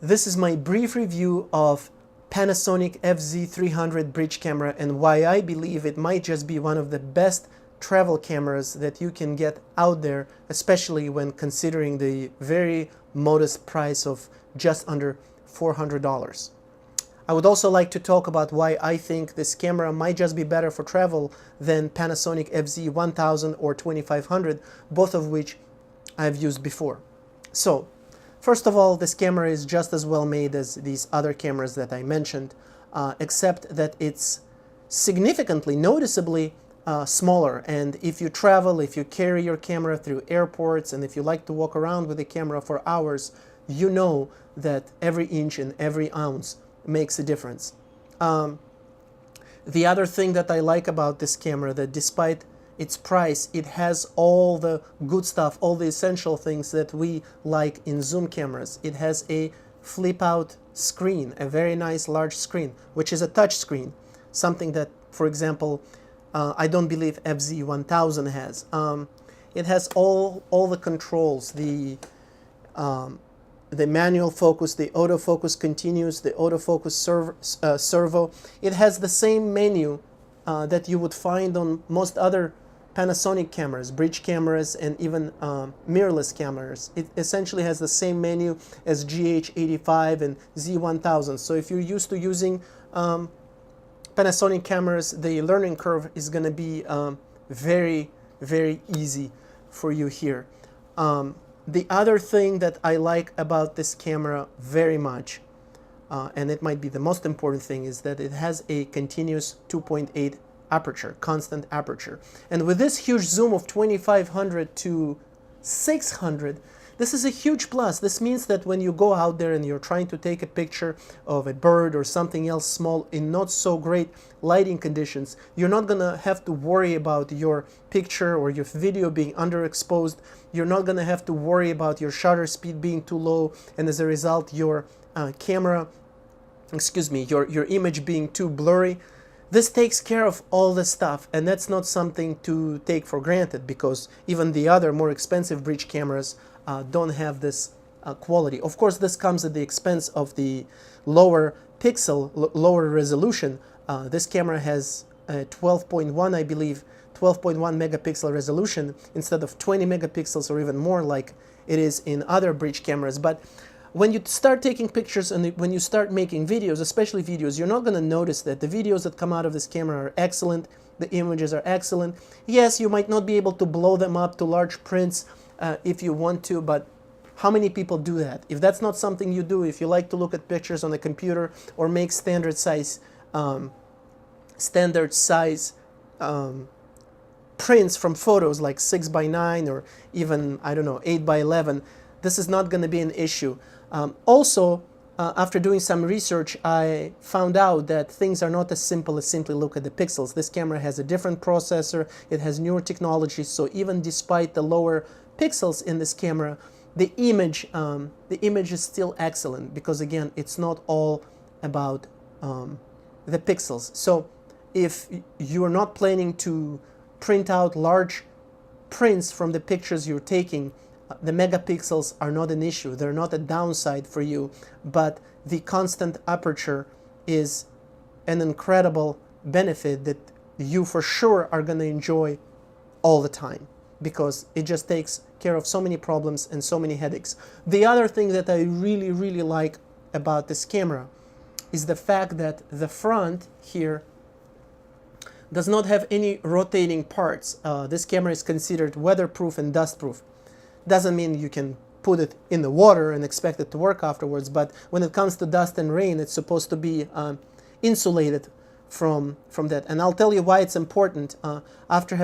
This is my brief review of Panasonic FZ300 bridge camera and why I believe it might just be one of the best travel cameras that you can get out there, especially when considering the very modest price of just under $400. I would also like to talk about why I think this camera might just be better for travel than Panasonic FZ1000 or 2500, both of which I've used before. So, first of all, this camera is just as well made as these other cameras that I mentioned, except that it's significantly, noticeably smaller. And if you travel, if you carry your camera through airports, and if you like to walk around with the camera for hours, you know that every inch and every ounce makes a difference. The other thing that I like about this camera, that despite its price, it has all the good stuff, all the essential things that we like in zoom cameras. It has a flip out screen, a very nice large screen, which is a touch screen, something that, for example, I don't believe FZ1000 has. It has all the controls, the manual focus, the autofocus continuous, the autofocus servo. It has the same menu that you would find on most other Panasonic cameras, bridge cameras, and even mirrorless cameras. It essentially has the same menu as GH85 and Z1000. So if you're used to using Panasonic cameras, the learning curve is going to be very, very easy for you here. The other thing that I like about this camera very much, and it might be the most important thing, is that it has a continuous 2.8 aperture, constant aperture. And with this huge zoom of 2500 to 600, this is a huge plus. This means that when you go out there and you're trying to take a picture of a bird or something else small in not so great lighting conditions, you're not gonna have to worry about your picture or your video being underexposed. You're not gonna have to worry about your shutter speed being too low, and as a result your your image being too blurry. This takes care of all this stuff, and that's not something to take for granted, because even the other more expensive bridge cameras don't have this quality. Of course, this comes at the expense of the lower pixel, lower resolution. This camera has a 12.1, I believe, 12.1 megapixel resolution instead of 20 megapixels or even more like it is in other bridge cameras. But when you start taking pictures and when you start making videos, especially videos, you're not going to notice that the videos that come out of this camera are excellent, the images are excellent. Yes, you might not be able to blow them up to large prints if you want to, but how many people do that? If that's not something you do, if you like to look at pictures on a computer or make standard size prints from photos like 6:9 or even, I don't know, 8:11, this is not going to be an issue. Also, after doing some research, I found out that things are not as simple as simply look at the pixels. This camera has a different processor, it has newer technology, so even despite the lower pixels in this camera, the image is still excellent, because again, it's not all about the pixels. So if you're not planning to print out large prints from the pictures you're taking, the megapixels are not an issue. They're not a downside for you, but the constant aperture is an incredible benefit that you for sure are going to enjoy all the time, because it just takes care of so many problems and so many headaches. The other thing that I really, really like about this camera is the fact that the front here does not have any rotating parts. This camera is considered weatherproof and dustproof. Doesn't mean you can put it in the water and expect it to work afterwards, but when it comes to dust and rain, it's supposed to be insulated from that. And I'll tell you why it's important. After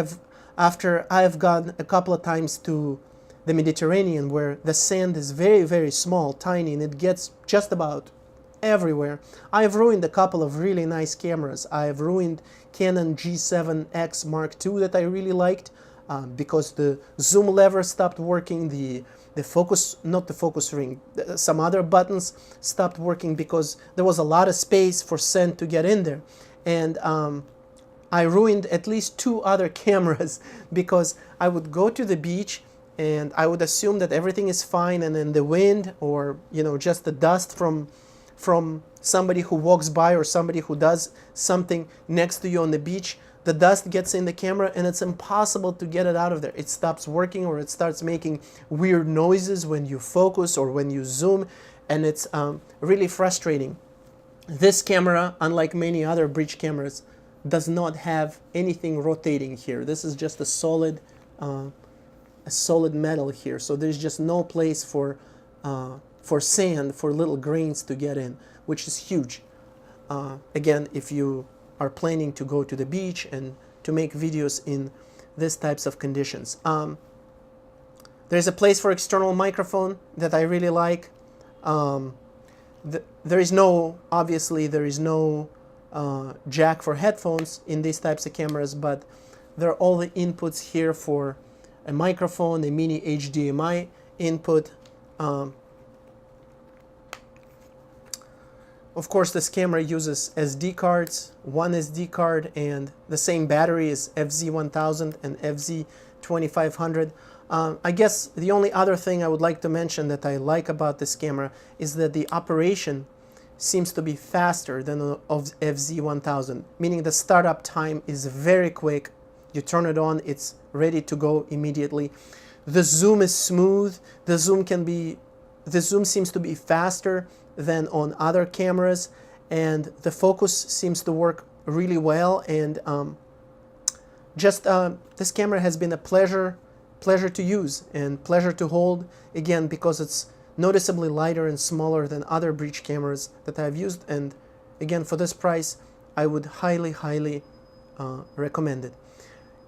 I have gone a couple of times to the Mediterranean, where the sand is very, very small, tiny, and it gets just about everywhere, I've ruined a couple of really nice cameras. I've ruined Canon G7X Mark II that I really liked, because the zoom lever stopped working, the focus, not the focus ring, some other buttons stopped working because there was a lot of space for sand to get in there. And I ruined at least 2 other cameras because I would go to the beach and I would assume that everything is fine, and then the wind, or just the dust from somebody who walks by or somebody who does something next to you on the beach, the dust gets in the camera and it's impossible to get it out of there. It stops working, or it starts making weird noises when you focus or when you zoom, and it's really frustrating. This camera, unlike many other bridge cameras, does not have anything rotating here. This is just a solid metal here, so there's just no place for sand, for little grains to get in, which is huge. Again, if you are planning to go to the beach and to make videos in these types of conditions. There's a place for external microphone that I really like. There is no jack for headphones in these types of cameras, but there are all the inputs here for a microphone, a mini HDMI input. Of course, this camera uses SD cards, one SD card, and the same battery is FZ1000 and FZ2500. I guess the only other thing I would like to mention that I like about this camera is that the operation seems to be faster than of FZ1000, meaning the startup time is very quick. You turn it on, it's ready to go immediately. The zoom is smooth. The zoom seems to be faster than on other cameras, and the focus seems to work really well. And this camera has been a pleasure to use and pleasure to hold, again, because it's noticeably lighter and smaller than other bridge cameras that I've used. And again, for this price, I would highly recommend it.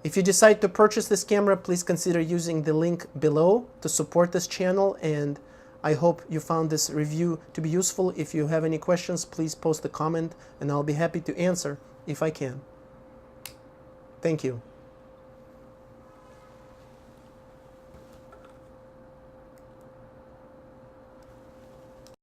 If you decide to purchase this camera, please consider using the link below to support this channel, and I hope you found this review to be useful. If you have any questions, please post a comment and I'll be happy to answer if I can. Thank you.